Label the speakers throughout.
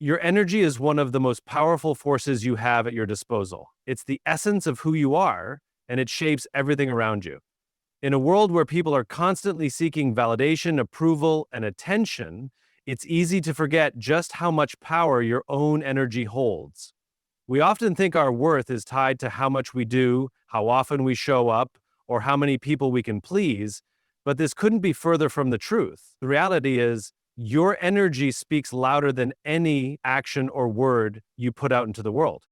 Speaker 1: Your energy is one of the most powerful forces you have at your disposal. It's the essence of who you are, and it shapes everything around you. In a world where people are constantly seeking validation, approval, and attention, it's easy to forget just how much power your own energy holds. We often think our worth is tied to how much we do, how often we show up, or how many people we can please, but this couldn't be further from the truth. The reality is, your energy speaks louder than any action or word you put out into the world.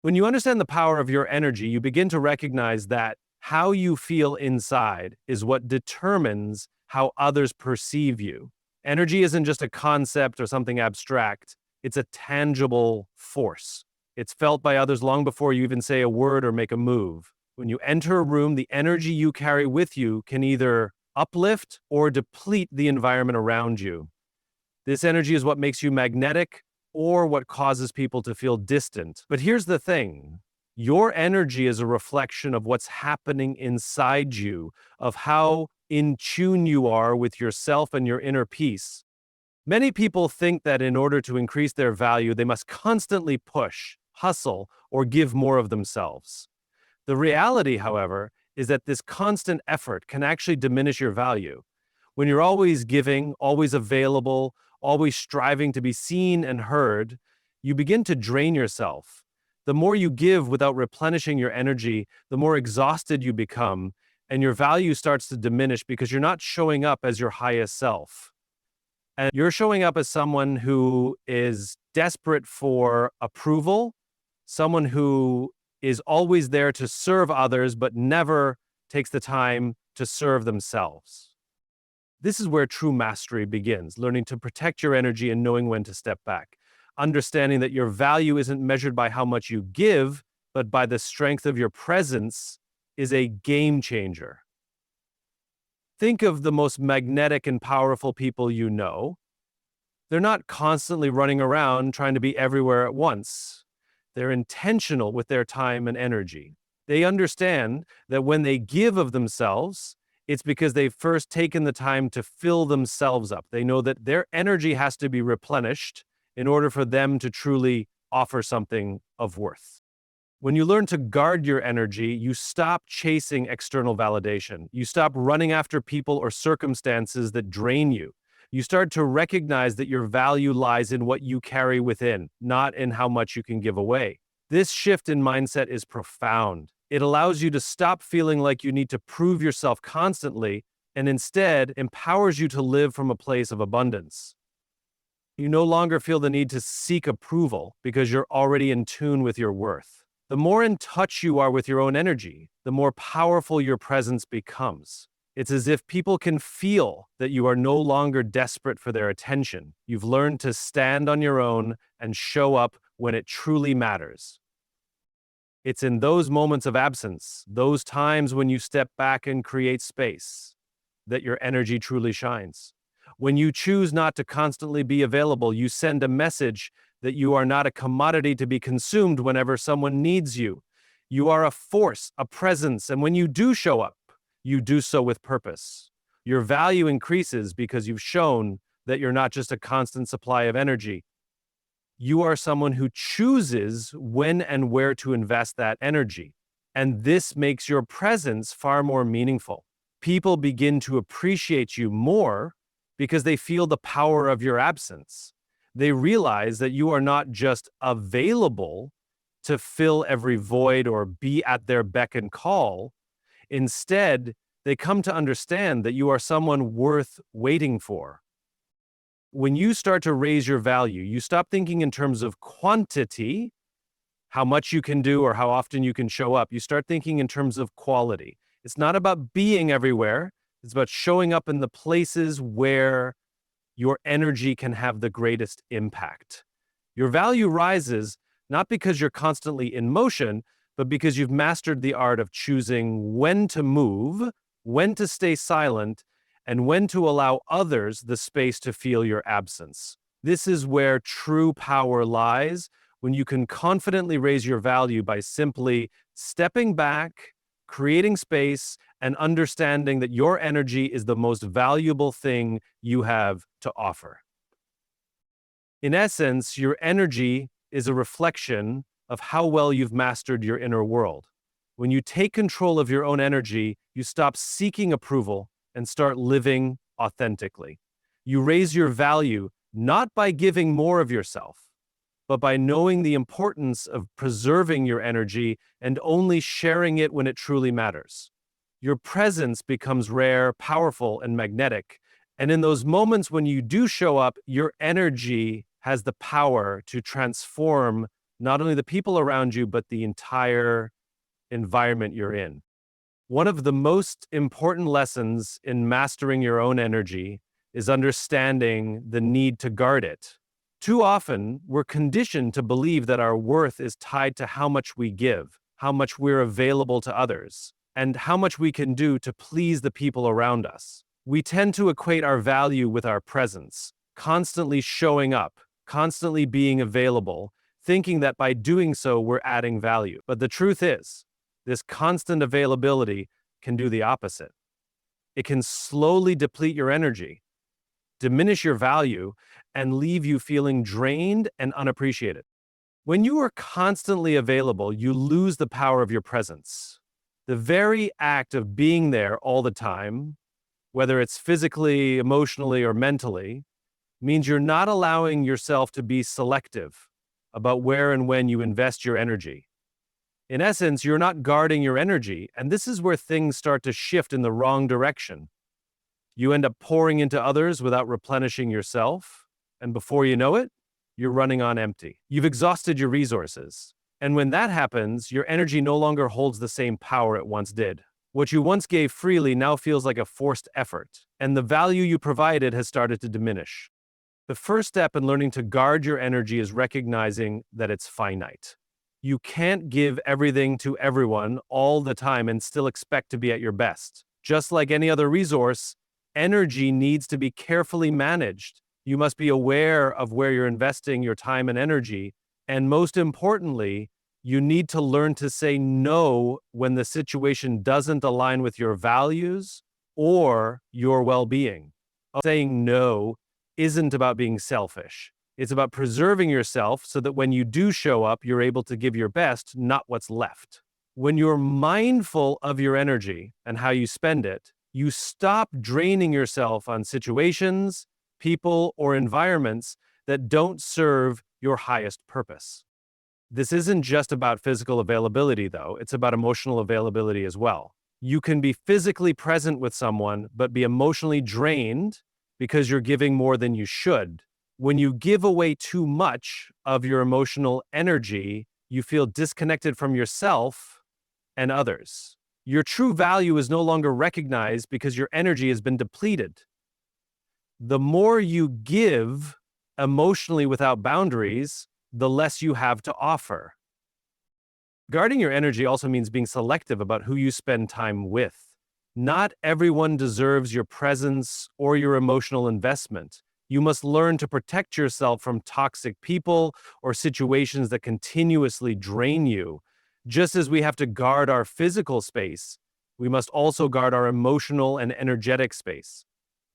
Speaker 1: When you understand the power of your energy, you begin to recognize that how you feel inside is what determines how others perceive you. Energy isn't just a concept or something abstract, it's a tangible force. It's felt by others long before you even say a word or make a move. When you enter a room, the energy you carry with you can either uplift or deplete the environment around you. This energy is what makes you magnetic or what causes people to feel distant. But here's the thing. Your energy is a reflection of what's happening inside you, of how in tune you are with yourself and your inner peace. Many people think that in order to increase their value, they must constantly push, hustle, or give more of themselves. The reality, however, is that this constant effort can actually diminish your value. When you're always giving, always available, always striving to be seen and heard, you begin to drain yourself. The more you give without replenishing your energy, the more exhausted you become, and your value starts to diminish because you're not showing up as your highest self. And you're showing up as someone who is desperate for approval, someone who is always there to serve others, but never takes the time to serve themselves. This is where true mastery begins, learning to protect your energy and knowing when to step back. Understanding that your value isn't measured by how much you give, but by the strength of your presence is a game changer. Think of the most magnetic and powerful people you know. They're not constantly running around trying to be everywhere at once. They're intentional with their time and energy. They understand that when they give of themselves, it's because they've first taken the time to fill themselves up. They know that their energy has to be replenished in order for them to truly offer something of worth. When you learn to guard your energy, you stop chasing external validation. You stop running after people or circumstances that drain you. You start to recognize that your value lies in what you carry within, not in how much you can give away. This shift in mindset is profound. It allows you to stop feeling like you need to prove yourself constantly and instead empowers you to live from a place of abundance. You no longer feel the need to seek approval because you're already in tune with your worth. The more in touch you are with your own energy, the more powerful your presence becomes. It's as if people can feel that you are no longer desperate for their attention. You've learned to stand on your own and show up when it truly matters. It's in those moments of absence, those times when you step back and create space, that your energy truly shines. When you choose not to constantly be available, you send a message that you are not a commodity to be consumed whenever someone needs you. You are a force, a presence, and when you do show up, you do so with purpose. Your value increases because you've shown that you're not just a constant supply of energy. You are someone who chooses when and where to invest that energy. And this makes your presence far more meaningful. People begin to appreciate you more because they feel the power of your absence. They realize that you are not just available to fill every void or be at their beck and call. Instead, they come to understand that you are someone worth waiting for. When you start to raise your value, you stop thinking in terms of quantity, how much you can do or how often you can show up. You start thinking in terms of quality. It's not about being everywhere. It's about showing up in the places where your energy can have the greatest impact. Your value rises not because you're constantly in motion, but because you've mastered the art of choosing when to move, when to stay silent, and when to allow others the space to feel your absence. This is where true power lies, when you can confidently raise your value by simply stepping back, creating space, and understanding that your energy is the most valuable thing you have to offer. In essence, your energy is a reflection of how well you've mastered your inner world. When you take control of your own energy, you stop seeking approval and start living authentically. You raise your value not by giving more of yourself, but by knowing the importance of preserving your energy and only sharing it when it truly matters. Your presence becomes rare, powerful, and magnetic. And in those moments when you do show up, your energy has the power to transform not only the people around you, but the entire environment you're in. One of the most important lessons in mastering your own energy is understanding the need to guard it. Too often, we're conditioned to believe that our worth is tied to how much we give, how much we're available to others, and how much we can do to please the people around us. We tend to equate our value with our presence, constantly showing up, constantly being available, thinking that by doing so, we're adding value. But the truth is, this constant availability can do the opposite. It can slowly deplete your energy, diminish your value, and leave you feeling drained and unappreciated. When you are constantly available, you lose the power of your presence. The very act of being there all the time, whether it's physically, emotionally, or mentally, means you're not allowing yourself to be selective about where and when you invest your energy. In essence, you're not guarding your energy, and this is where things start to shift in the wrong direction. You end up pouring into others without replenishing yourself, and before you know it, you're running on empty. You've exhausted your resources. And when that happens, your energy no longer holds the same power it once did. What you once gave freely now feels like a forced effort, and the value you provided has started to diminish. The first step in learning to guard your energy is recognizing that it's finite. You can't give everything to everyone all the time and still expect to be at your best. Just like any other resource, energy needs to be carefully managed. You must be aware of where you're investing your time and energy. And most importantly, you need to learn to say no when the situation doesn't align with your values or your well-being. Saying no isn't about being selfish. It's about preserving yourself so that when you do show up, you're able to give your best, not what's left. When you're mindful of your energy and how you spend it, you stop draining yourself on situations, people, or environments that don't serve your highest purpose. This isn't just about physical availability, though. It's about emotional availability as well. You can be physically present with someone, but be emotionally drained because you're giving more than you should. When you give away too much of your emotional energy, you feel disconnected from yourself and others. Your true value is no longer recognized because your energy has been depleted. The more you give emotionally without boundaries, the less you have to offer. Guarding your energy also means being selective about who you spend time with. Not everyone deserves your presence or your emotional investment. You must learn to protect yourself from toxic people or situations that continuously drain you. Just as we have to guard our physical space, we must also guard our emotional and energetic space.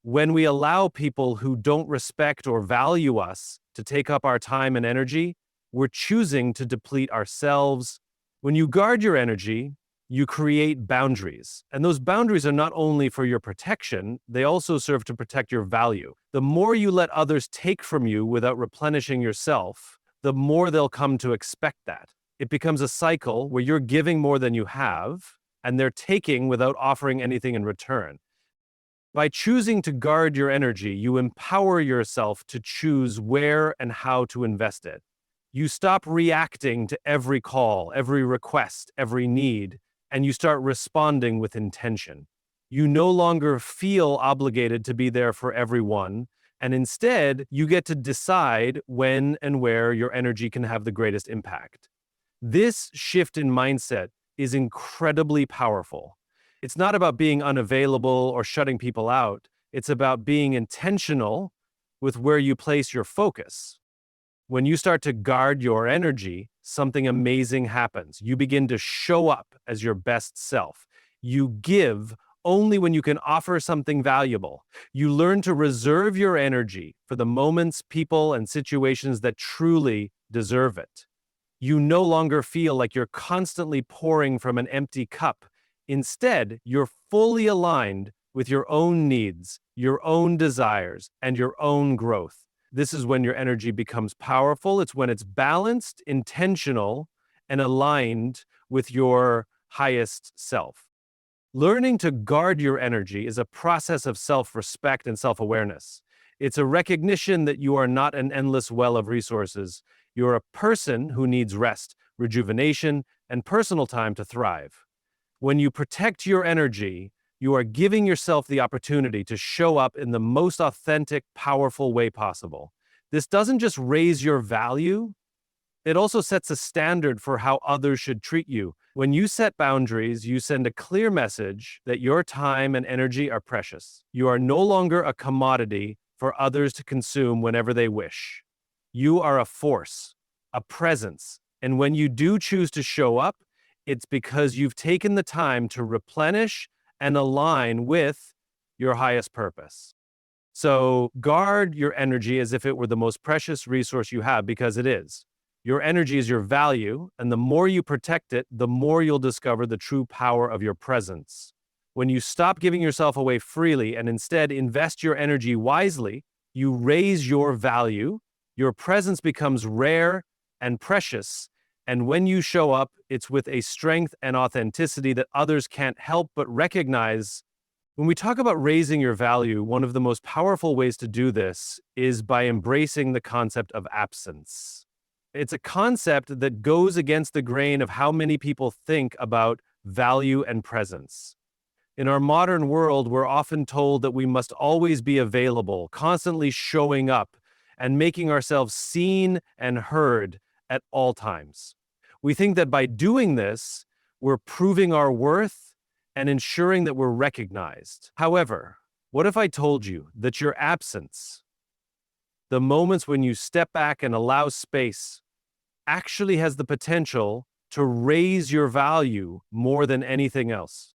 Speaker 1: When we allow people who don't respect or value us to take up our time and energy, we're choosing to deplete ourselves. When you guard your energy, you create boundaries. And those boundaries are not only for your protection, they also serve to protect your value. The more you let others take from you without replenishing yourself, the more they'll come to expect that. It becomes a cycle where you're giving more than you have, and they're taking without offering anything in return. By choosing to guard your energy, you empower yourself to choose where and how to invest it. You stop reacting to every call, every request, every need, and you start responding with intention. You no longer feel obligated to be there for everyone, and instead, you get to decide when and where your energy can have the greatest impact. This shift in mindset is incredibly powerful. It's not about being unavailable or shutting people out. It's about being intentional with where you place your focus. When you start to guard your energy, something amazing happens. You begin to show up as your best self. You give only when you can offer something valuable. You learn to reserve your energy for the moments, people, and situations that truly deserve it. You no longer feel like you're constantly pouring from an empty cup. Instead, you're fully aligned with your own needs, your own desires, and your own growth. This is when your energy becomes powerful. It's when it's balanced, intentional, and aligned with your highest self. Learning to guard your energy is a process of self-respect and self-awareness. It's a recognition that you are not an endless well of resources. You're a person who needs rest, rejuvenation, and personal time to thrive. When you protect your energy, you are giving yourself the opportunity to show up in the most authentic, powerful way possible. This doesn't just raise your value, it also sets a standard for how others should treat you. When you set boundaries, you send a clear message that your time and energy are precious. You are no longer a commodity for others to consume whenever they wish. You are a force, a presence, and when you do choose to show up, it's because you've taken the time to replenish and align with your highest purpose. So guard your energy as if it were the most precious resource you have, because it is. Your energy is your value, and the more you protect it, the more you'll discover the true power of your presence. When you stop giving yourself away freely and instead invest your energy wisely, you raise your value, your presence becomes rare and precious, and when you show up, it's with a strength and authenticity that others can't help but recognize. When we talk about raising your value, one of the most powerful ways to do this is by embracing the concept of absence. It's a concept that goes against the grain of how many people think about value and presence. In our modern world, we're often told that we must always be available, constantly showing up, and making ourselves seen and heard at all times. We think that by doing this, we're proving our worth and ensuring that we're recognized. However, what if I told you that your absence, the moments when you step back and allow space, actually has the potential to raise your value more than anything else?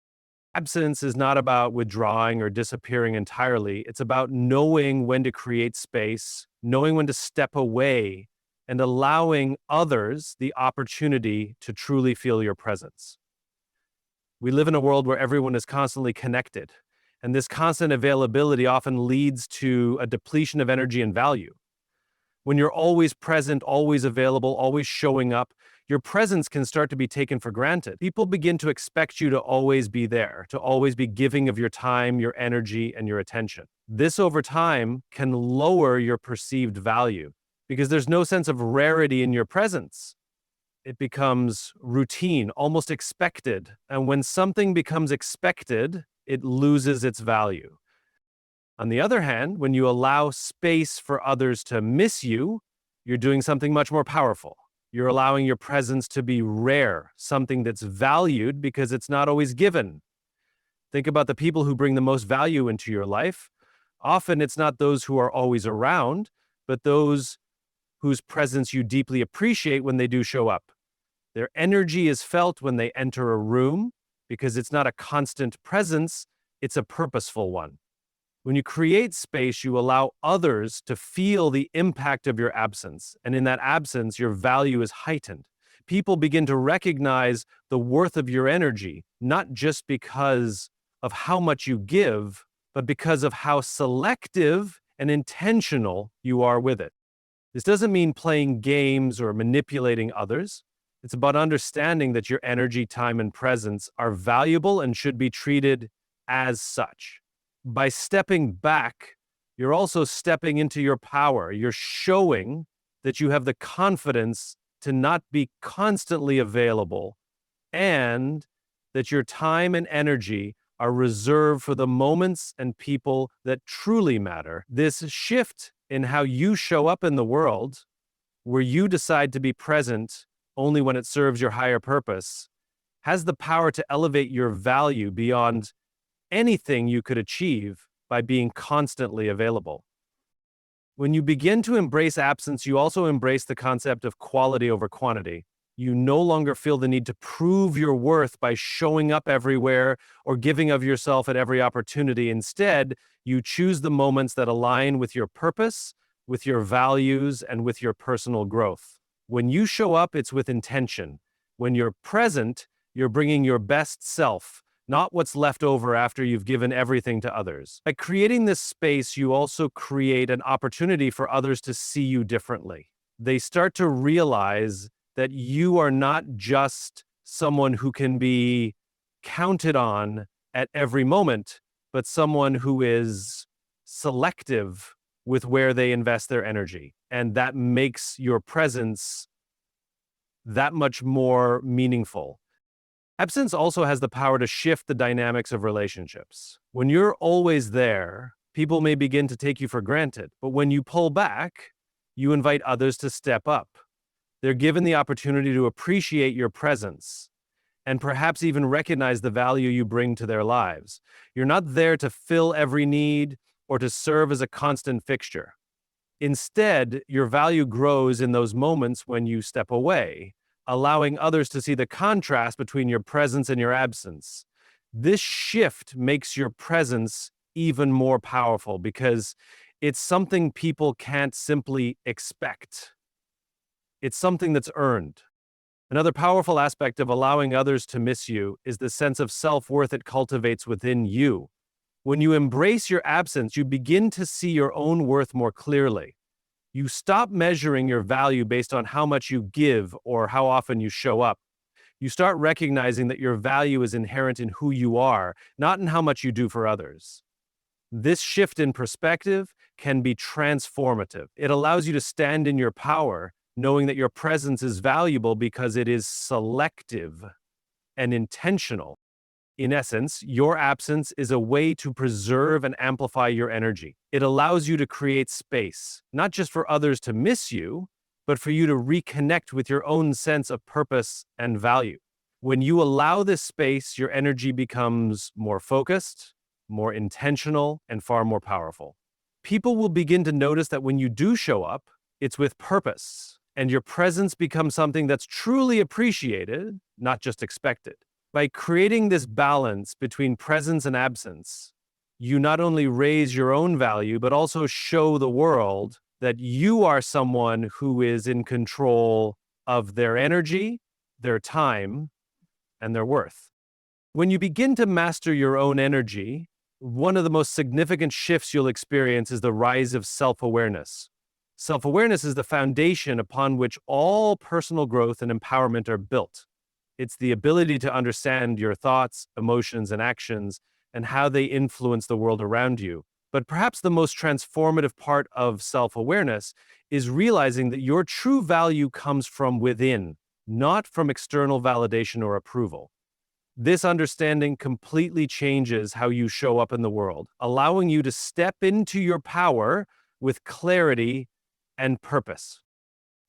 Speaker 1: Absence is not about withdrawing or disappearing entirely. It's about knowing when to create space, knowing when to step away, and allowing others the opportunity to truly feel your presence. We live in a world where everyone is constantly connected, and this constant availability often leads to a depletion of energy and value. When you're always present, always available, always showing up, your presence can start to be taken for granted. People begin to expect you to always be there, to always be giving of your time, your energy, and your attention. This over time can lower your perceived value because there's no sense of rarity in your presence. It becomes routine, almost expected. And when something becomes expected, it loses its value. On the other hand, when you allow space for others to miss you, you're doing something much more powerful. You're allowing your presence to be rare, something that's valued because it's not always given. Think about the people who bring the most value into your life. Often it's not those who are always around, but those whose presence you deeply appreciate when they do show up. Their energy is felt when they enter a room because it's not a constant presence, it's a purposeful one. When you create space, you allow others to feel the impact of your absence. And in that absence, your value is heightened. People begin to recognize the worth of your energy, not just because of how much you give, but because of how selective and intentional you are with it. This doesn't mean playing games or manipulating others. It's about understanding that your energy, time, and presence are valuable and should be treated as such. By stepping back, you're also stepping into your power. You're showing that you have the confidence to not be constantly available and that your time and energy are reserved for the moments and people that truly matter. This shift in how you show up in the world, where you decide to be present only when it serves your higher purpose, has the power to elevate your value beyond anything you could achieve by being constantly available. When you begin to embrace absence, you also embrace the concept of quality over quantity. You no longer feel the need to prove your worth by showing up everywhere or giving of yourself at every opportunity. Instead, you choose the moments that align with your purpose, with your values, and with your personal growth. When you show up, it's with intention. When you're present, you're bringing your best self, not what's left over after you've given everything to others. By creating this space, you also create an opportunity for others to see you differently. They start to realize that you are not just someone who can be counted on at every moment, but someone who is selective with where they invest their energy. And that makes your presence that much more meaningful. Absence also has the power to shift the dynamics of relationships. When you're always there, people may begin to take you for granted, but when you pull back, you invite others to step up. They're given the opportunity to appreciate your presence and perhaps even recognize the value you bring to their lives. You're not there to fill every need or to serve as a constant fixture. Instead, your value grows in those moments when you step away, allowing others to see the contrast between your presence and your absence. This shift makes your presence even more powerful because it's something people can't simply expect. It's something that's earned. Another powerful aspect of allowing others to miss you is the sense of self-worth it cultivates within you. When you embrace your absence, you begin to see your own worth more clearly. You stop measuring your value based on how much you give or how often you show up. You start recognizing that your value is inherent in who you are, not in how much you do for others. This shift in perspective can be transformative. It allows you to stand in your power, knowing that your presence is valuable because it is selective and intentional. In essence, your absence is a way to preserve and amplify your energy. It allows you to create space, not just for others to miss you, but for you to reconnect with your own sense of purpose and value. When you allow this space, your energy becomes more focused, more intentional, and far more powerful. People will begin to notice that when you do show up, it's with purpose, and your presence becomes something that's truly appreciated, not just expected. By creating this balance between presence and absence, you not only raise your own value, but also show the world that you are someone who is in control of their energy, their time, and their worth. When you begin to master your own energy, one of the most significant shifts you'll experience is the rise of self-awareness. Self-awareness is the foundation upon which all personal growth and empowerment are built. It's the ability to understand your thoughts, emotions, and actions, and how they influence the world around you. But perhaps the most transformative part of self-awareness is realizing that your true value comes from within, not from external validation or approval. This understanding completely changes how you show up in the world, allowing you to step into your power with clarity and purpose.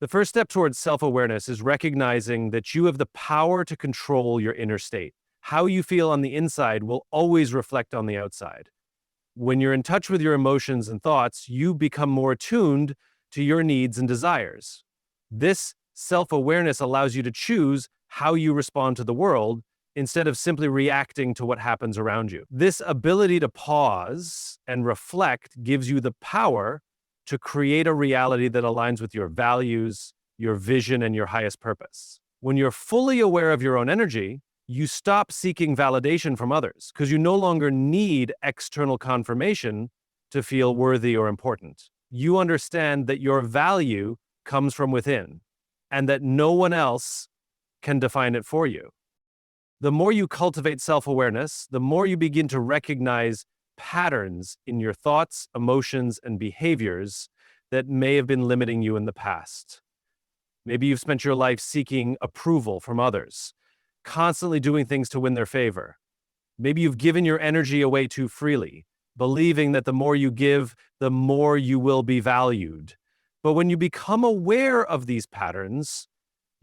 Speaker 1: The first step towards self-awareness is recognizing that you have the power to control your inner state. How you feel on the inside will always reflect on the outside. When you're in touch with your emotions and thoughts, you become more attuned to your needs and desires. This self-awareness allows you to choose how you respond to the world instead of simply reacting to what happens around you. This ability to pause and reflect gives you the power to create a reality that aligns with your values, your vision, and your highest purpose. When you're fully aware of your own energy, you stop seeking validation from others because you no longer need external confirmation to feel worthy or important. You understand that your value comes from within and that no one else can define it for you. The more you cultivate self-awareness, the more you begin to recognize patterns in your thoughts, emotions, and behaviors that may have been limiting you in the past. Maybe you've spent your life seeking approval from others, constantly doing things to win their favor. Maybe you've given your energy away too freely, believing that the more you give, the more you will be valued. But when you become aware of these patterns,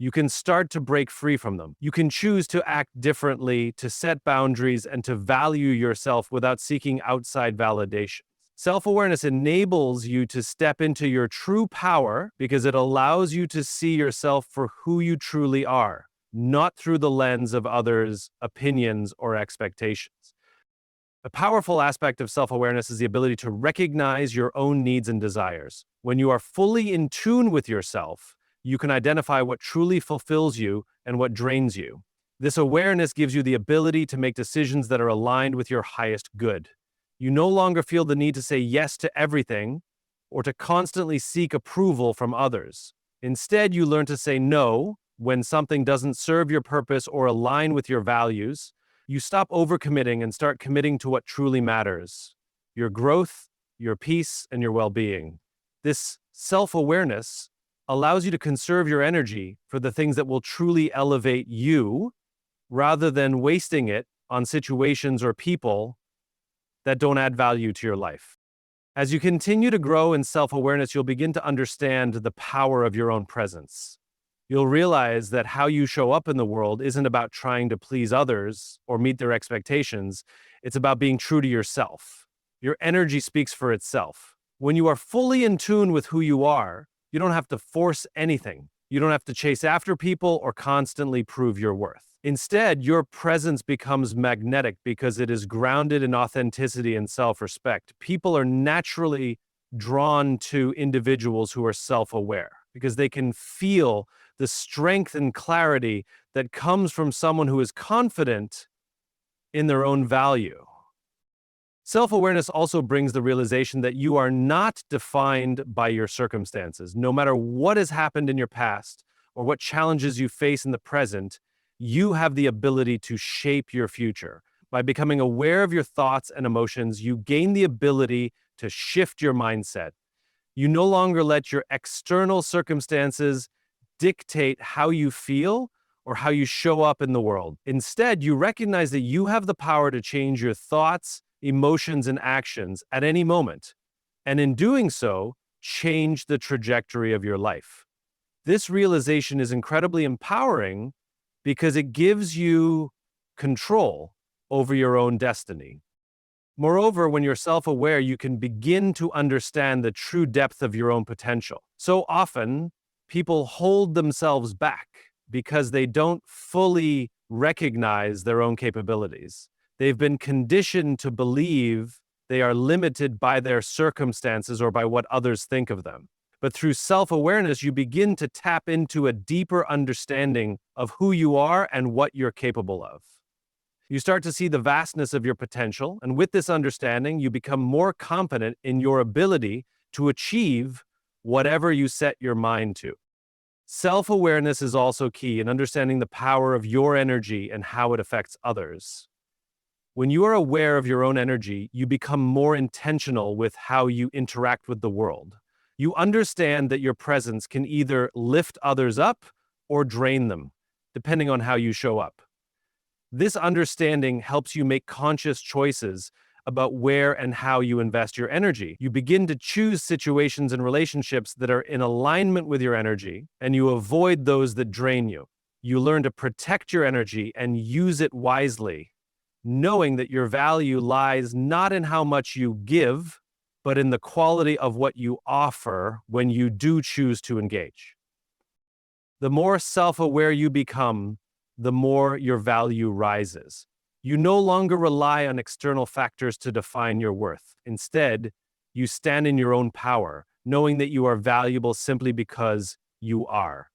Speaker 1: you can start to break free from them. You can choose to act differently, to set boundaries, and to value yourself without seeking outside validation. Self-awareness enables you to step into your true power because it allows you to see yourself for who you truly are, not through the lens of others' opinions or expectations. A powerful aspect of self-awareness is the ability to recognize your own needs and desires. When you are fully in tune with yourself, you can identify what truly fulfills you and what drains you. This awareness gives you the ability to make decisions that are aligned with your highest good. You no longer feel the need to say yes to everything or to constantly seek approval from others. Instead, you learn to say no when something doesn't serve your purpose or align with your values. You stop overcommitting and start committing to what truly matters: your growth, your peace, and your well-being. This self-awareness allows you to conserve your energy for the things that will truly elevate you rather than wasting it on situations or people that don't add value to your life. As you continue to grow in self-awareness, you'll begin to understand the power of your own presence. You'll realize that how you show up in the world isn't about trying to please others or meet their expectations. It's about being true to yourself. Your energy speaks for itself. When you are fully in tune with who you are, you don't have to force anything. You don't have to chase after people or constantly prove your worth. Instead, your presence becomes magnetic because it is grounded in authenticity and self-respect. People are naturally drawn to individuals who are self-aware because they can feel the strength and clarity that comes from someone who is confident in their own value. Self-awareness also brings the realization that you are not defined by your circumstances. No matter what has happened in your past or what challenges you face in the present, you have the ability to shape your future. By becoming aware of your thoughts and emotions, you gain the ability to shift your mindset. You no longer let your external circumstances dictate how you feel or how you show up in the world. Instead, you recognize that you have the power to change your thoughts, emotions, and actions at any moment, and in doing so, change the trajectory of your life. This realization is incredibly empowering because it gives you control over your own destiny. Moreover, when you're self-aware, you can begin to understand the true depth of your own potential. So often, people hold themselves back because they don't fully recognize their own capabilities. They've been conditioned to believe they are limited by their circumstances or by what others think of them. But through self-awareness, you begin to tap into a deeper understanding of who you are and what you're capable of. You start to see the vastness of your potential, and with this understanding, you become more confident in your ability to achieve whatever you set your mind to. Self-awareness is also key in understanding the power of your energy and how it affects others. When you are aware of your own energy, you become more intentional with how you interact with the world. You understand that your presence can either lift others up or drain them, depending on how you show up. This understanding helps you make conscious choices about where and how you invest your energy. You begin to choose situations and relationships that are in alignment with your energy, and you avoid those that drain you. You learn to protect your energy and use it wisely, knowing that your value lies not in how much you give, but in the quality of what you offer when you do choose to engage. The more self-aware you become, the more your value rises. You no longer rely on external factors to define your worth. Instead, you stand in your own power, knowing that you are valuable simply because you are.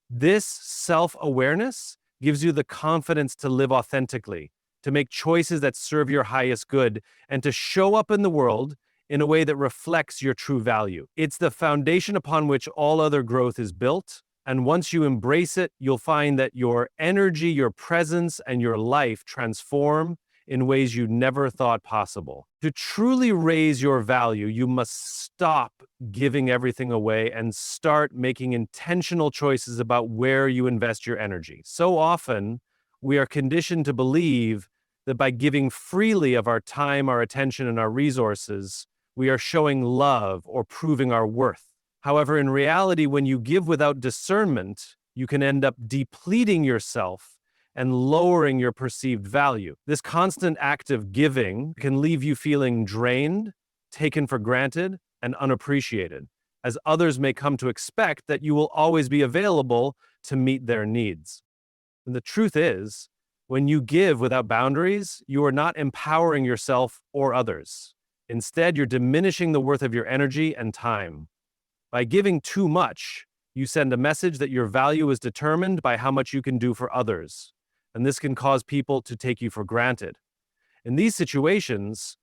Speaker 1: This self-awareness gives you the confidence to live authentically, to make choices that serve your highest good, and to show up in the world in a way that reflects your true value. It's the foundation upon which all other growth is built. And once you embrace it, you'll find that your energy, your presence, and your life transform in ways you never thought possible. To truly raise your value, you must stop giving everything away and start making intentional choices about where you invest your energy. So often, we are conditioned to believe that by giving freely of our time, our attention, and our resources, we are showing love or proving our worth. However, in reality, when you give without discernment, you can end up depleting yourself and lowering your perceived value. This constant act of giving can leave you feeling drained, taken for granted and unappreciated, as others may come to expect that you will always be available to meet their needs. And the truth is, when you give without boundaries, you are not empowering yourself or others. Instead, you're diminishing the worth of your energy and time. By giving too much, you send a message that your value is determined by how much you can do for others, and this can cause people to take you for granted. In these situations,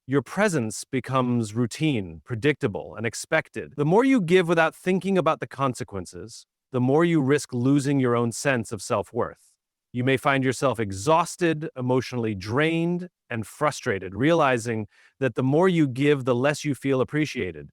Speaker 1: your presence becomes routine, predictable, and expected. The more you give without thinking about the consequences, the more you risk losing your own sense of self-worth. You may find yourself exhausted, emotionally drained, and frustrated, realizing that the more you give, the less you feel appreciated.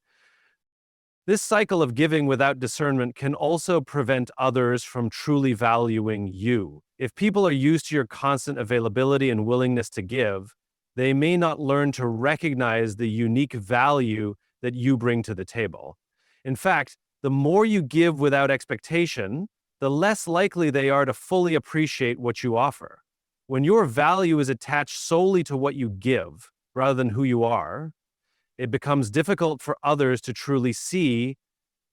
Speaker 1: This cycle of giving without discernment can also prevent others from truly valuing you. If people are used to your constant availability and willingness to give, they may not learn to recognize the unique value that you bring to the table. In fact, the more you give without expectation, the less likely they are to fully appreciate what you offer. When your value is attached solely to what you give, rather than who you are, it becomes difficult for others to truly see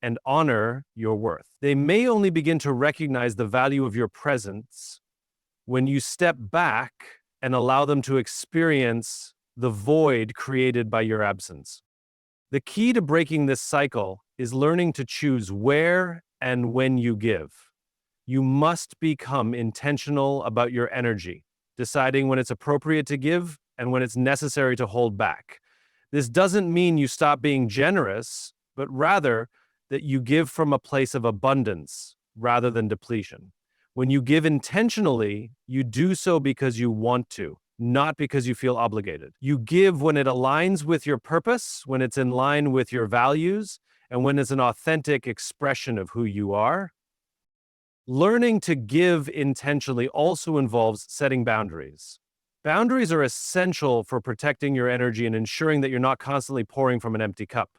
Speaker 1: and honor your worth. They may only begin to recognize the value of your presence when you step back and allow them to experience the void created by your absence. The key to breaking this cycle is learning to choose where and when you give. You must become intentional about your energy, deciding when it's appropriate to give and when it's necessary to hold back. This doesn't mean you stop being generous, but rather that you give from a place of abundance rather than depletion. When you give intentionally, you do so because you want to, not because you feel obligated. You give when it aligns with your purpose, when it's in line with your values, and when it's an authentic expression of who you are. Learning to give intentionally also involves setting boundaries. Boundaries are essential for protecting your energy and ensuring that you're not constantly pouring from an empty cup.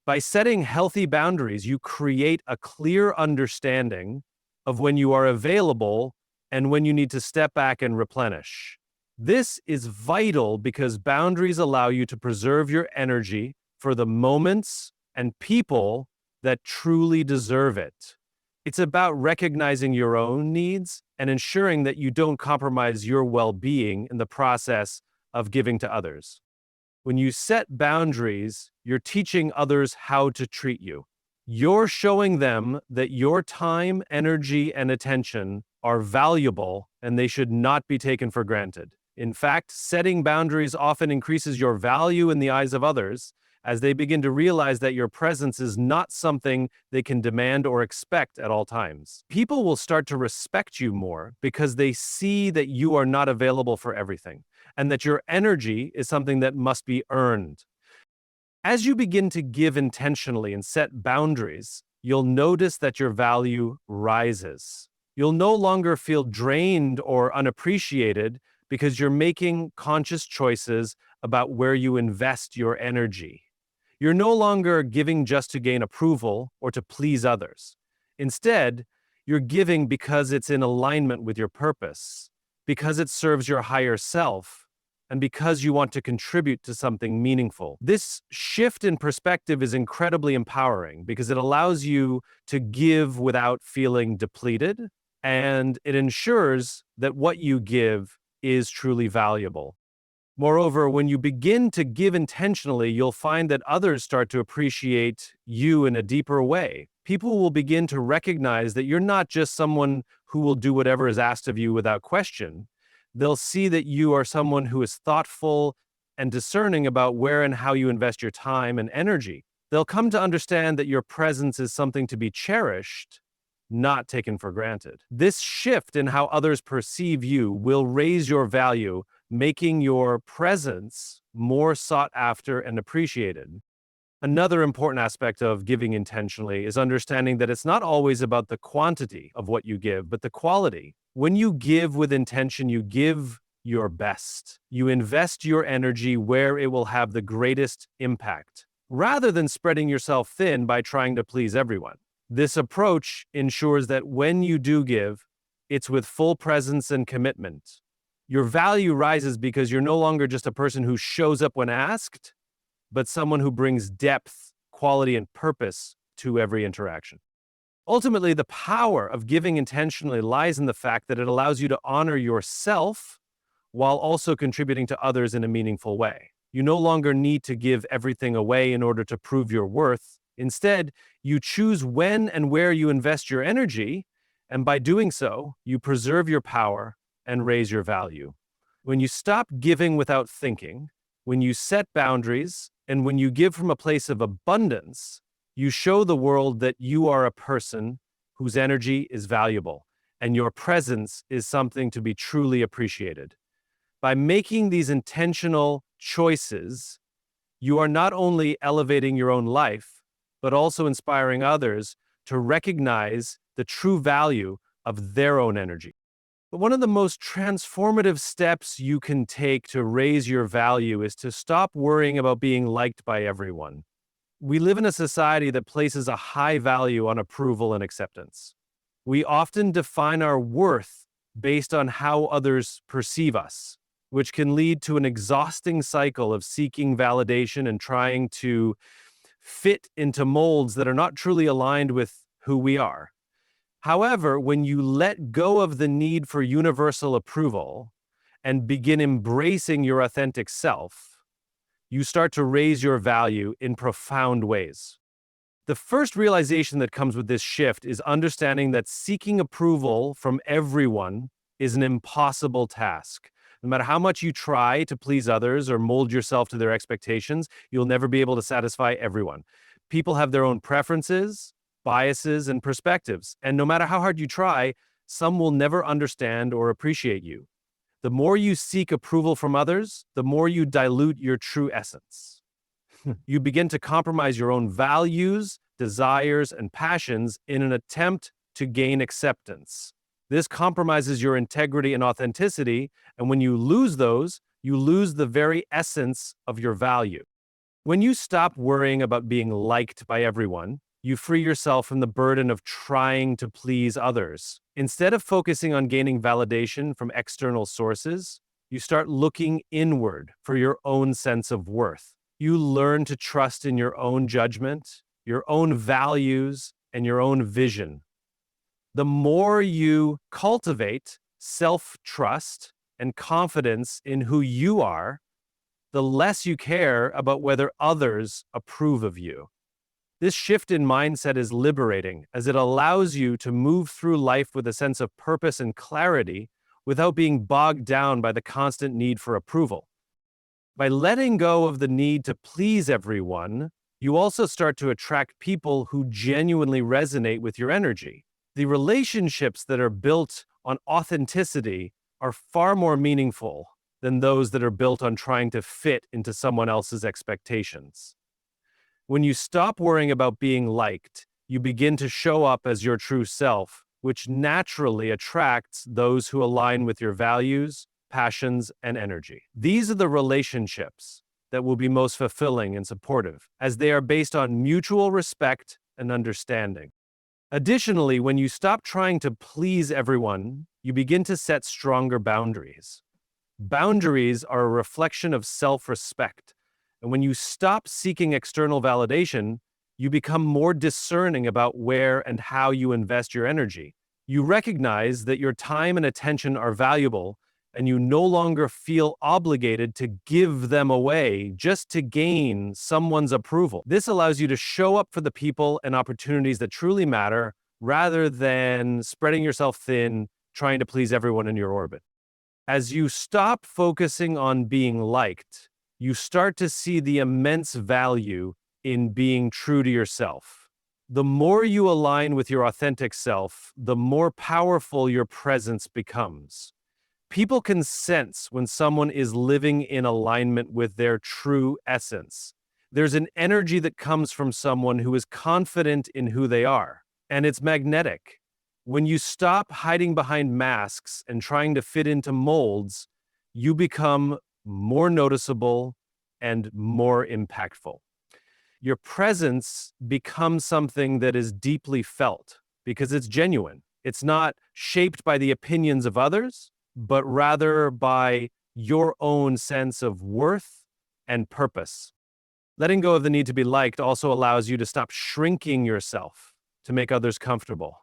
Speaker 1: By setting healthy boundaries, you create a clear understanding of when you are available and when you need to step back and replenish. This is vital because boundaries allow you to preserve your energy for the moments and people that truly deserve it. It's about recognizing your own needs and ensuring that you don't compromise your well-being in the process of giving to others. When you set boundaries, you're teaching others how to treat you. You're showing them that your time, energy, and attention are valuable and they should not be taken for granted. In fact, setting boundaries often increases your value in the eyes of others as they begin to realize that your presence is not something they can demand or expect at all times. People will start to respect you more because they see that you are not available for everything and that your energy is something that must be earned. As you begin to give intentionally and set boundaries, you'll notice that your value rises. You'll no longer feel drained or unappreciated because you're making conscious choices about where you invest your energy. You're no longer giving just to gain approval or to please others. Instead, you're giving because it's in alignment with your purpose, because it serves your higher self, and because you want to contribute to something meaningful. This shift in perspective is incredibly empowering because it allows you to give without feeling depleted, and it ensures that what you give is truly valuable. Moreover, when you begin to give intentionally, you'll find that others start to appreciate you in a deeper way. People will begin to recognize that you're not just someone who will do whatever is asked of you without question. They'll see that you are someone who is thoughtful and discerning about where and how you invest your time and energy. They'll come to understand that your presence is something to be cherished, not taken for granted. This shift in how others perceive you will raise your value, making your presence more sought after and appreciated. Another important aspect of giving intentionally is understanding that it's not always about the quantity of what you give, but the quality. When you give with intention, you give your best. You invest your energy where it will have the greatest impact, rather than spreading yourself thin by trying to please everyone. This approach ensures that when you do give, it's with full presence and commitment. Your value rises because you're no longer just a person who shows up when asked, but someone who brings depth, quality, and purpose to every interaction. Ultimately, the power of giving intentionally lies in the fact that it allows you to honor yourself while also contributing to others in a meaningful way. You no longer need to give everything away in order to prove your worth. Instead, you choose when and where you invest your energy, and by doing so, you preserve your power and raise your value. When you stop giving without thinking, when you set boundaries, and when you give from a place of abundance, you show the world that you are a person whose energy is valuable and your presence is something to be truly appreciated. By making these intentional choices, you are not only elevating your own life, but also inspiring others to recognize the true value of their own energy. But one of the most transformative steps you can take to raise your value is to stop worrying about being liked by everyone. We live in a society that places a high value on approval and acceptance. We often define our worth based on how others perceive us, which can lead to an exhausting cycle of seeking validation and trying to fit into molds that are not truly aligned with who we are. However, when you let go of the need for universal approval and begin embracing your authentic self, you start to raise your value in profound ways. The first realization that comes with this shift is understanding that seeking approval from everyone is an impossible task. No matter how much you try to please others or mold yourself to their expectations, you'll never be able to satisfy everyone. People have their own preferences, biases, and perspectives, and no matter how hard you try, some will never understand or appreciate you. The more you seek approval from others, the more you dilute your true essence. You begin to compromise your own values, desires, and passions in an attempt to gain acceptance. This compromises your integrity and authenticity, and when you lose those, you lose the very essence of your value. When you stop worrying about being liked by everyone, you free yourself from the burden of trying to please others. Instead of focusing on gaining validation from external sources, you start looking inward for your own sense of worth. You learn to trust in your own judgment, your own values, and your own vision. The more you cultivate self-trust and confidence in who you are, the less you care about whether others approve of you. This shift in mindset is liberating as it allows you to move through life with a sense of purpose and clarity without being bogged down by the constant need for approval. By letting go of the need to please everyone, you also start to attract people who genuinely resonate with your energy. The relationships that are built on authenticity are far more meaningful than those that are built on trying to fit into someone else's expectations. When you stop worrying about being liked, you begin to show up as your true self, which naturally attracts those who align with your values, passions, and energy. These are the relationships that will be most fulfilling and supportive, as they are based on mutual respect and understanding. Additionally, when you stop trying to please everyone, you begin to set stronger boundaries. Boundaries are a reflection of self-respect. And when you stop seeking external validation, you become more discerning about where and how you invest your energy. You recognize that your time and attention are valuable, and you no longer feel obligated to give them away just to gain someone's approval. This allows you to show up for the people and opportunities that truly matter, rather than spreading yourself thin, trying to please everyone in your orbit. As you stop focusing on being liked, you start to see the immense value in being true to yourself. The more you align with your authentic self, the more powerful your presence becomes. People can sense when someone is living in alignment with their true essence. There's an energy that comes from someone who is confident in who they are, and it's magnetic. When you stop hiding behind masks and trying to fit into molds, you become more noticeable and more impactful. Your presence becomes something that is deeply felt because it's genuine. It's not shaped by the opinions of others, but rather by your own sense of worth and purpose. Letting go of the need to be liked also allows you to stop shrinking yourself to make others comfortable.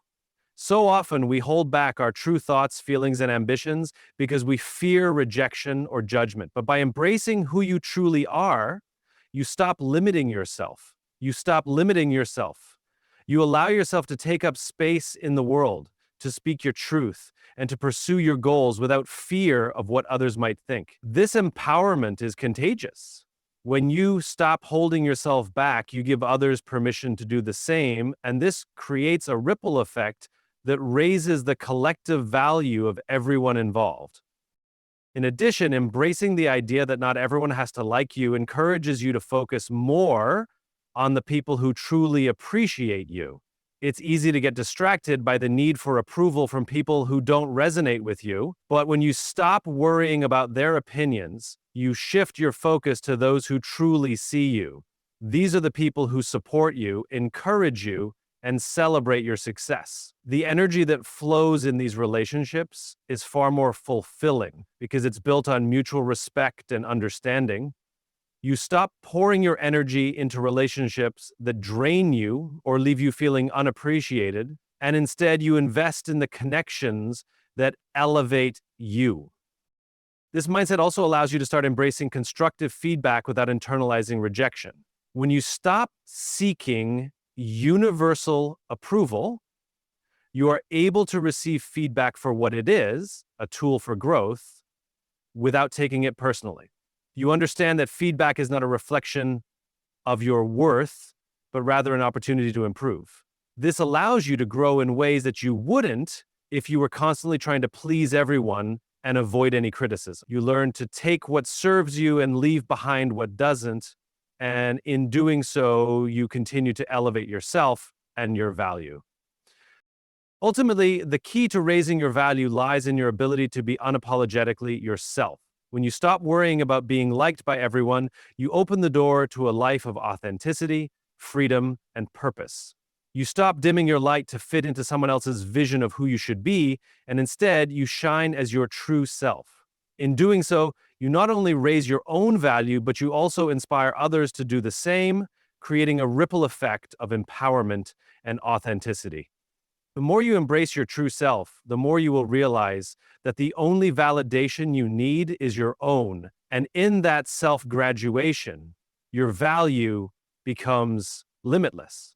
Speaker 1: So often we hold back our true thoughts, feelings, and ambitions because we fear rejection or judgment. But by embracing who you truly are, you stop limiting yourself. You stop limiting yourself. You allow yourself to take up space in the world, to speak your truth, and to pursue your goals without fear of what others might think. This empowerment is contagious. When you stop holding yourself back, you give others permission to do the same, and this creates a ripple effect that raises the collective value of everyone involved. In addition, embracing the idea that not everyone has to like you encourages you to focus more on the people who truly appreciate you. It's easy to get distracted by the need for approval from people who don't resonate with you, but when you stop worrying about their opinions, you shift your focus to those who truly see you. These are the people who support you, encourage you, and celebrate your success. The energy that flows in these relationships is far more fulfilling because it's built on mutual respect and understanding. You stop pouring your energy into relationships that drain you or leave you feeling unappreciated, and instead you invest in the connections that elevate you. This mindset also allows you to start embracing constructive feedback without internalizing rejection. When you stop seeking universal approval, you are able to receive feedback for what it is, a tool for growth, without taking it personally. You understand that feedback is not a reflection of your worth, but rather an opportunity to improve. This allows you to grow in ways that you wouldn't if you were constantly trying to please everyone and avoid any criticism. You learn to take what serves you and leave behind what doesn't, and in doing so, you continue to elevate yourself and your value. Ultimately, the key to raising your value lies in your ability to be unapologetically yourself. When you stop worrying about being liked by everyone, you open the door to a life of authenticity, freedom, and purpose. You stop dimming your light to fit into someone else's vision of who you should be, and instead, you shine as your true self. In doing so, you not only raise your own value, but you also inspire others to do the same, creating a ripple effect of empowerment and authenticity. The more you embrace your true self, the more you will realize that the only validation you need is your own. And in that self-graduation, your value becomes limitless.